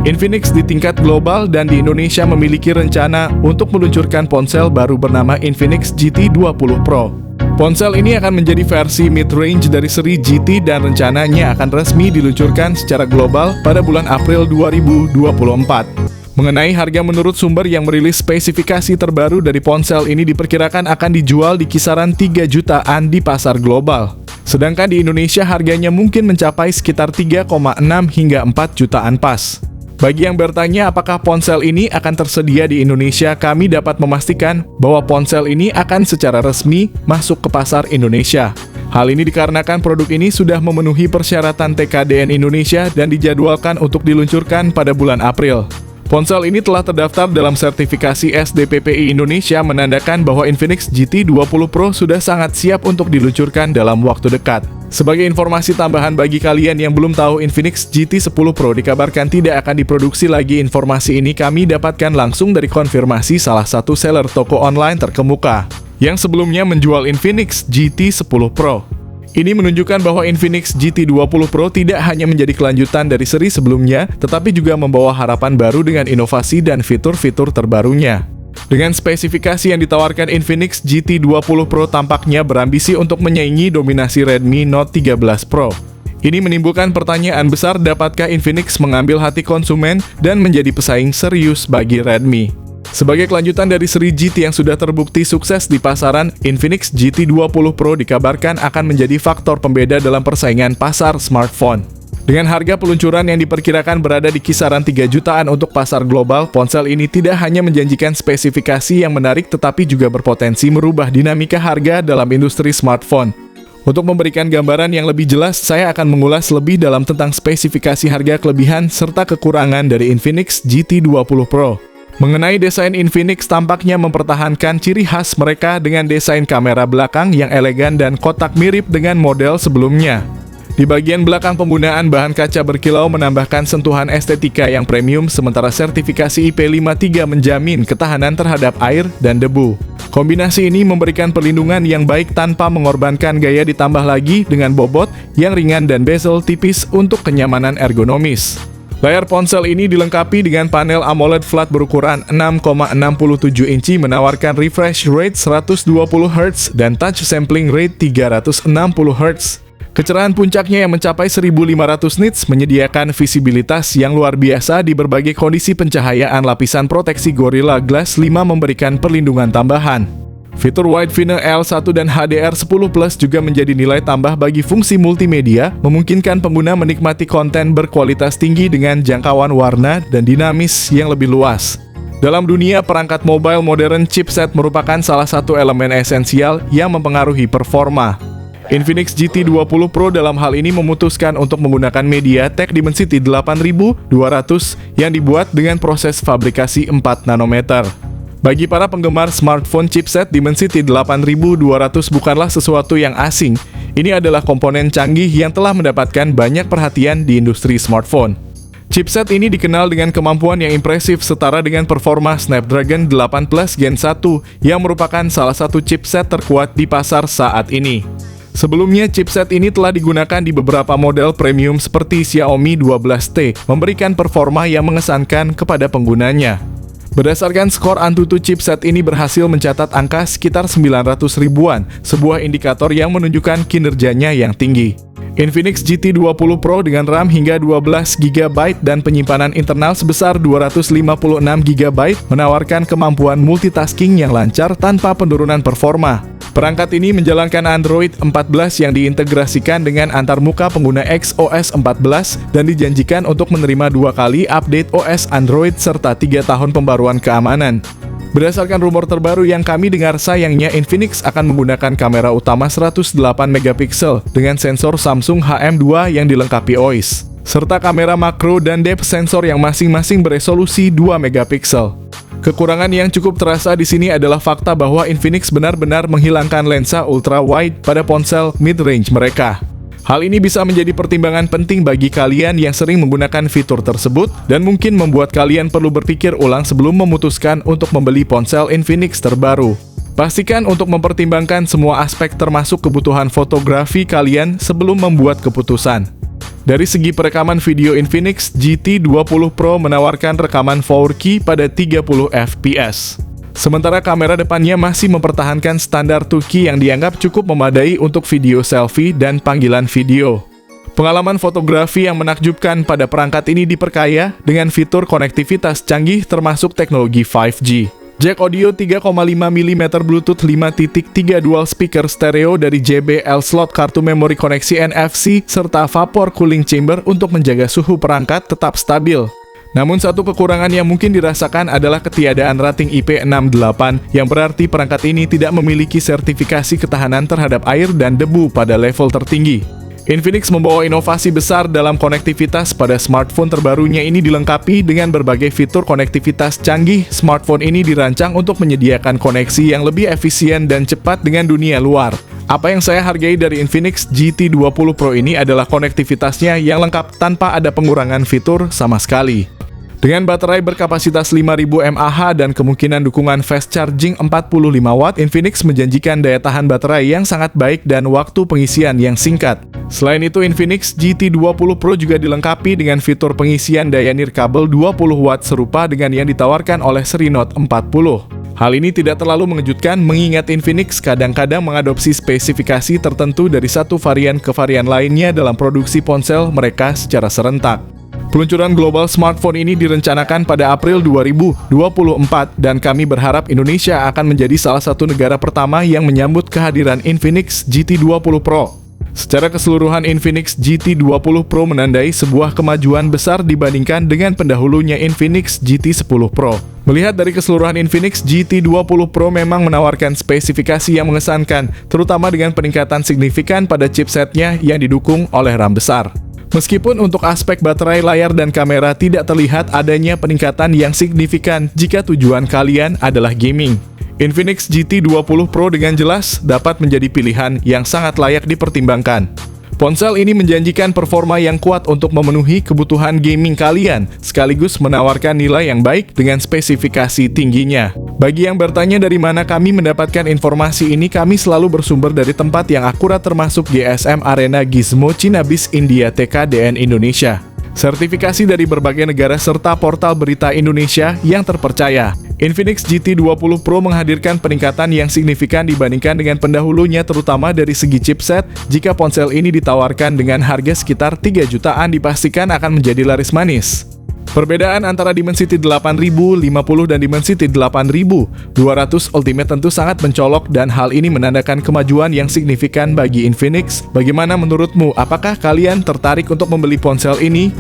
Infinix di tingkat global dan di Indonesia memiliki rencana untuk meluncurkan ponsel baru bernama Infinix GT 20 Pro. Ponsel ini akan menjadi versi mid-range dari seri GT dan rencananya akan resmi diluncurkan secara global pada bulan April 2024. Mengenai harga, menurut sumber yang merilis spesifikasi terbaru dari ponsel ini diperkirakan akan dijual di kisaran 3 jutaan di pasar global. Sedangkan di Indonesia harganya mungkin mencapai sekitar 3,6 hingga 4 jutaan pas. Bagi yang bertanya apakah ponsel ini akan tersedia di Indonesia, kami dapat memastikan bahwa ponsel ini akan secara resmi masuk ke pasar Indonesia. Hal ini dikarenakan produk ini sudah memenuhi persyaratan TKDN Indonesia dan dijadwalkan untuk diluncurkan pada bulan April. Ponsel ini telah terdaftar dalam sertifikasi SDPPI Indonesia, menandakan bahwa Infinix GT 20 Pro sudah sangat siap untuk diluncurkan dalam waktu dekat. Sebagai informasi tambahan bagi kalian yang belum tahu Infinix GT 10 Pro dikabarkan tidak akan diproduksi lagi, informasi ini kami dapatkan langsung dari konfirmasi salah satu seller toko online terkemuka yang sebelumnya menjual Infinix GT 10 Pro. Ini menunjukkan bahwa Infinix GT 20 Pro tidak hanya menjadi kelanjutan dari seri sebelumnya, tetapi juga membawa harapan baru dengan inovasi dan fitur-fitur terbarunya. Dengan spesifikasi yang ditawarkan, Infinix GT 20 Pro tampaknya berambisi untuk menyaingi dominasi Redmi Note 13 Pro. Ini menimbulkan pertanyaan besar, dapatkah Infinix mengambil hati konsumen dan menjadi pesaing serius bagi Redmi? Sebagai kelanjutan dari seri GT yang sudah terbukti sukses di pasaran, Infinix GT 20 Pro dikabarkan akan menjadi faktor pembeda dalam persaingan pasar smartphone. Dengan harga peluncuran yang diperkirakan berada di kisaran 3 jutaan untuk pasar global, ponsel ini tidak hanya menjanjikan spesifikasi yang menarik tetapi juga berpotensi merubah dinamika harga dalam industri smartphone. Untuk memberikan gambaran yang lebih jelas, saya akan mengulas lebih dalam tentang spesifikasi, harga, kelebihan, serta kekurangan dari Infinix GT 20 Pro. Mengenai desain, Infinix tampaknya mempertahankan ciri khas mereka dengan desain kamera belakang yang elegan dan kotak mirip dengan model sebelumnya. Di bagian belakang, penggunaan bahan kaca berkilau menambahkan sentuhan estetika yang premium, sementara sertifikasi IP53 menjamin ketahanan terhadap air dan debu. Kombinasi ini memberikan perlindungan yang baik tanpa mengorbankan gaya, ditambah lagi dengan bobot yang ringan dan bezel tipis untuk kenyamanan ergonomis. Layar ponsel ini dilengkapi dengan panel AMOLED flat berukuran 6,67 inci, menawarkan refresh rate 120 Hz dan touch sampling rate 360 Hz. Kecerahan puncaknya yang mencapai 1500 nits menyediakan visibilitas yang luar biasa di berbagai kondisi pencahayaan. Lapisan proteksi Gorilla Glass 5 memberikan perlindungan tambahan. Fitur Wide View L1 dan HDR10 Plus juga menjadi nilai tambah bagi fungsi multimedia, memungkinkan pengguna menikmati konten berkualitas tinggi dengan jangkauan warna dan dinamis yang lebih luas. Dalam dunia perangkat mobile modern, chipset merupakan salah satu elemen esensial yang mempengaruhi performa. Infinix GT 20 Pro dalam hal ini memutuskan untuk menggunakan MediaTek Dimensity 8200 yang dibuat dengan proses fabrikasi 4 nanometer. Bagi para penggemar smartphone, chipset Dimensity 8200 bukanlah sesuatu yang asing. Ini adalah komponen canggih yang telah mendapatkan banyak perhatian di industri smartphone. Chipset ini dikenal dengan kemampuan yang impresif setara dengan performa Snapdragon 8 Plus Gen 1 yang merupakan salah satu chipset terkuat di pasar saat ini. Sebelumnya, chipset ini telah digunakan di beberapa model premium seperti Xiaomi 12T, memberikan performa yang mengesankan kepada penggunanya. Berdasarkan skor Antutu, chipset ini berhasil mencatat angka sekitar 900 ribuan, sebuah indikator yang menunjukkan kinerjanya yang tinggi. Infinix GT 20 Pro dengan RAM hingga 12 GB dan penyimpanan internal sebesar 256 GB menawarkan kemampuan multitasking yang lancar tanpa penurunan performa. Perangkat ini menjalankan Android 14 yang diintegrasikan dengan antarmuka pengguna XOS 14 dan dijanjikan untuk menerima 2 kali update OS Android serta 3 tahun pembaruan keamanan. Berdasarkan rumor terbaru yang kami dengar, sayangnya Infinix akan menggunakan kamera utama 108 megapiksel dengan sensor Samsung HM2 yang dilengkapi OIS, serta kamera makro dan depth sensor yang masing-masing beresolusi 2 megapiksel. Kekurangan yang cukup terasa di sini adalah fakta bahwa Infinix benar-benar menghilangkan lensa ultra wide pada ponsel mid-range mereka. Hal ini bisa menjadi pertimbangan penting bagi kalian yang sering menggunakan fitur tersebut dan mungkin membuat kalian perlu berpikir ulang sebelum memutuskan untuk membeli ponsel Infinix terbaru. Pastikan untuk mempertimbangkan semua aspek termasuk kebutuhan fotografi kalian sebelum membuat keputusan. Dari segi perekaman video, Infinix GT20 Pro menawarkan rekaman 4K pada 30 fps. Sementara kamera depannya masih mempertahankan standar 2K yang dianggap cukup memadai untuk video selfie dan panggilan video. Pengalaman fotografi yang menakjubkan pada perangkat ini diperkaya dengan fitur konektivitas canggih termasuk teknologi 5G. Jack audio 3,5 mm Bluetooth 5.3 dual speaker stereo dari JBL slot kartu memori koneksi NFC, serta vapor cooling chamber untuk menjaga suhu perangkat tetap stabil. Namun satu kekurangan yang mungkin dirasakan adalah ketiadaan rating IP68, yang berarti perangkat ini tidak memiliki sertifikasi ketahanan terhadap air dan debu pada level tertinggi. Infinix membawa inovasi besar dalam konektivitas pada smartphone terbarunya ini dilengkapi dengan berbagai fitur konektivitas canggih. Smartphone ini dirancang untuk menyediakan koneksi yang lebih efisien dan cepat dengan dunia luar. Apa yang saya hargai dari Infinix GT20 Pro ini adalah konektivitasnya yang lengkap tanpa ada pengurangan fitur sama sekali. Dengan baterai berkapasitas 5000 mAh dan kemungkinan dukungan fast charging 45 Watt, Infinix menjanjikan daya tahan baterai yang sangat baik dan waktu pengisian yang singkat. Selain itu, Infinix GT20 Pro juga dilengkapi dengan fitur pengisian daya nirkabel 20 Watt serupa dengan yang ditawarkan oleh seri Note 40. Hal ini tidak terlalu mengejutkan mengingat Infinix kadang-kadang mengadopsi spesifikasi tertentu dari satu varian ke varian lainnya dalam produksi ponsel mereka secara serentak. Peluncuran global smartphone ini direncanakan pada April 2024 dan kami berharap Indonesia akan menjadi salah satu negara pertama yang menyambut kehadiran Infinix GT20 Pro. Secara keseluruhan, Infinix GT20 Pro menandai sebuah kemajuan besar dibandingkan dengan pendahulunya Infinix GT10 Pro. Melihat dari keseluruhan, Infinix GT20 Pro memang menawarkan spesifikasi yang mengesankan, terutama dengan peningkatan signifikan pada chipsetnya yang didukung oleh RAM besar. Meskipun untuk aspek baterai, layar, dan kamera tidak terlihat adanya peningkatan yang signifikan jika tujuan kalian adalah gaming. Infinix GT20 Pro dengan jelas dapat menjadi pilihan yang sangat layak dipertimbangkan. Ponsel ini menjanjikan performa yang kuat untuk memenuhi kebutuhan gaming kalian, sekaligus menawarkan nilai yang baik dengan spesifikasi tingginya. Bagi yang bertanya dari mana kami mendapatkan informasi ini, kami selalu bersumber dari tempat yang akurat termasuk GSM Arena Gizmo Cinabis India TKDN Indonesia. Sertifikasi dari berbagai negara serta portal berita Indonesia yang terpercaya. Infinix GT20 Pro menghadirkan peningkatan yang signifikan dibandingkan dengan pendahulunya, terutama dari segi chipset. Jika ponsel ini ditawarkan dengan harga sekitar 3 jutaan, dipastikan akan menjadi laris manis. Perbedaan antara Dimensity 8050 dan Dimensity 8200 Ultimate tentu sangat mencolok dan hal ini menandakan kemajuan yang signifikan bagi Infinix. Bagaimana menurutmu? Apakah kalian tertarik untuk membeli ponsel ini?